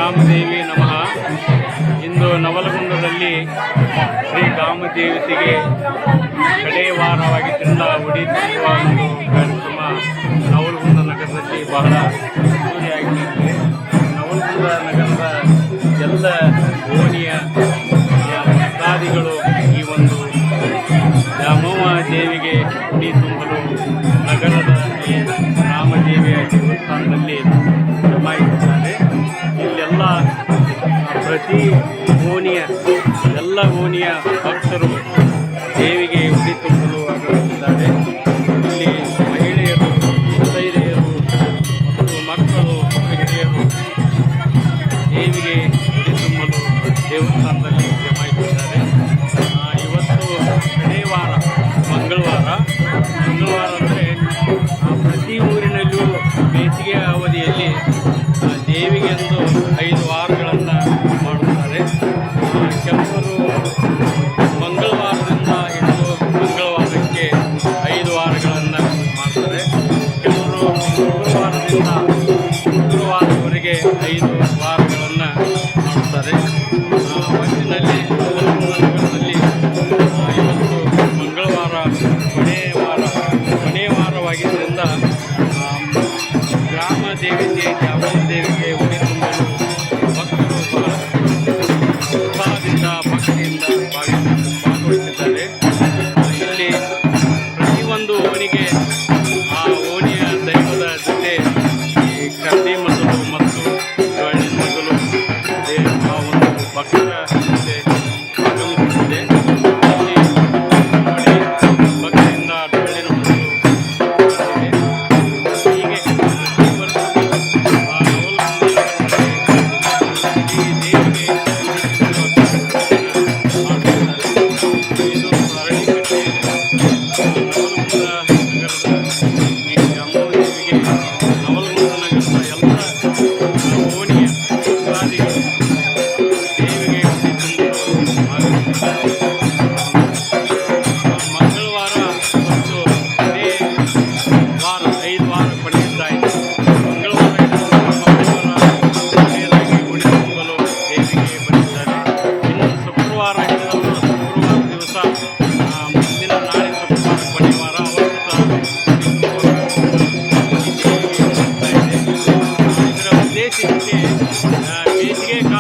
ಕಾಮದೇವಿ ನಮಃ. ಇಂದು ನವಲಗುಂದದಲ್ಲಿ ಶ್ರೀ ಕಾಮದೇವತೆಗೆ ಕಡೇ ವಾರವಾಗಿದ್ದರಿಂದ ಉಡಿ ತುಂಬುವ ಒಂದು ಕಾರ್ಯಕ್ರಮ ನವಲಗುಂದ ನಗರದಲ್ಲಿ ಬಹಳ ಅದ್ದೂರಿಯಾಗಿರುತ್ತದೆ. ನವಲಗುಂದ ನಗರದ ಎಲ್ಲ ಓಣಿಯ ಭಕ್ತಾದಿಗಳು ಈ ಒಂದು ದ್ಯಾಮವ್ವ ದೇವಿಗೆ ಉಡಿ ತುಂಬಲು ನಗರದ ಈ ರಾಮದೇವಿಯ ದೇವಸ್ಥಾನದಲ್ಲಿ ಜಮಾಯಿಸುತ್ತಾರೆ. ಇಲ್ಲೆಲ್ಲ ಪ್ರತಿ ಎಲ್ಲ ಓಣಿಯ ಭಕ್ತರು ದೇವಿಗೆ ಉಡಿ ತುಂಬಲು ಆಗಮಿಸಿದ್ದಾರೆ. ಇಲ್ಲಿ ಮಹಿಳೆಯರು, ಮುತ್ತೈದೆಯರು ಮತ್ತು ಮಕ್ಕಳು, ಹಿರಿಯರು ದೇವಿಗೆ ಉಡಿ ತುಂಬಲು ದೇವಸ್ಥಾನದಲ್ಲಿ ಜಮಾಯಿಸಿದ್ದಾರೆ. ಇವತ್ತು ಶನಿವಾರ, ಮಂಗಳವಾರ ಅಂದರೆ ಪ್ರತಿ ಊರಿನಲ್ಲೂ ಬೇಸಿಗೆ ಅವಧಿಯಲ್ಲಿ ದೇವಿಗೆಂದು 5 ವಾರಗಳನ್ನು ಮಾಡುತ್ತಾರೆ. ಕೆಲವರು ಮಂಗಳವಾರದಿಂದ ಹಿಡಿದು ಮಂಗಳವಾರಕ್ಕೆ 5 ವಾರಗಳನ್ನು ಮಾಡ್ತಾರೆ. ಕೆಲವರು ಶುಕ್ರವಾರದಿಂದ ಶುಕ್ರವಾರದವರೆಗೆ 5 ವಾರಗಳನ್ನು ಮಾಡ್ತಾರೆ. ಒಟ್ಟಿನಲ್ಲಿ ನಗರದಲ್ಲಿ ಇವತ್ತು ಮಂಗಳವಾರ ಕೊನೆಯ ವಾರವಾಗಿದ್ದರಿಂದ ಗ್ರಾಮ ದೇವತೆ ದ್ಯಾಮವ್ವ ದೇವಿಗೆ ಉಡಿ ತುಂಬಲು ಭಕ್ತರು ಬಹಳ ಉತ್ಸಾಹದಿಂದ ಭಕ್ತಿಯಿಂದ ಭಾಗವಹಿಸಿದ್ದಾರೆ. ಇಲ್ಲಿ ಪ್ರತಿಯೊಂದು ಓಣಿಗೆ ಆ ಓಣಿಯ ದೈವದ ಜೊತೆ ಈ ಕರಡಿ ಮಗಲು ಮತ್ತು ಜೋಳಿನ ಮಗಲು ಆ ಒಂದು ಭಕ್ತರ ಜೊತೆ ಆಗಮಿಸುತ್ತಿದೆ. ಇಲ್ಲಿ ನೋಡಿ ಭಕ್ತಿಯಿಂದ ಡೊಳ್ಳಿನ ಮಗಲು ಹೀಗೆ ಪ್ರತಿ ವರ್ಷವೂ ಈ ದೇವಿಗೆ ಇದು ಅರಳಿಕಟ್ಟೆ ನವಲಗುಂದ ನಗರದ ಈ ದ್ಯಾಮವ್ವ ದೇವಿಗೆ ನವಲಗುಂದ ನಗರದ ಎಲ್ಲ ಓಣಿಯ ಭಕ್ತಾದಿಗಳು ದೇವಿಗೆ ಉಡಿ ತುಂಬಲು ಆಗಮಿಸಿದ್ದಾರೆ. ಮಂಗಳವಾರ ಮತ್ತು ಕೊನೆ ವಾರ 5 ವಾರ ಪಡೆಯುತ್ತಾಯಿತು. ಮಂಗಳವಾರ ಕೊನೆಯದಾಗಿ ಉಡಿ ತುಂಬಲು ದೇವಿಗೆ ಬಂದಿದ್ದಾರೆ. ಇನ್ನು ಶುಕ್ರವಾರ ಹಿಡಿದವರು ಶುಕ್ರವಾರ ದಿವಸ ಮುಂದಿನ ನಾಳೆ ಶುಕ್ರವಾರ ಕೊನೆಯ ವಾರ ಅವತ್ತು ಸಹ ದೇವಿಗೆ ಬರ್ತಾ ಇದೆ. ಇದರ ಉದ್ದೇಶ ಬೇಸಿಗೆ ಕಾಲ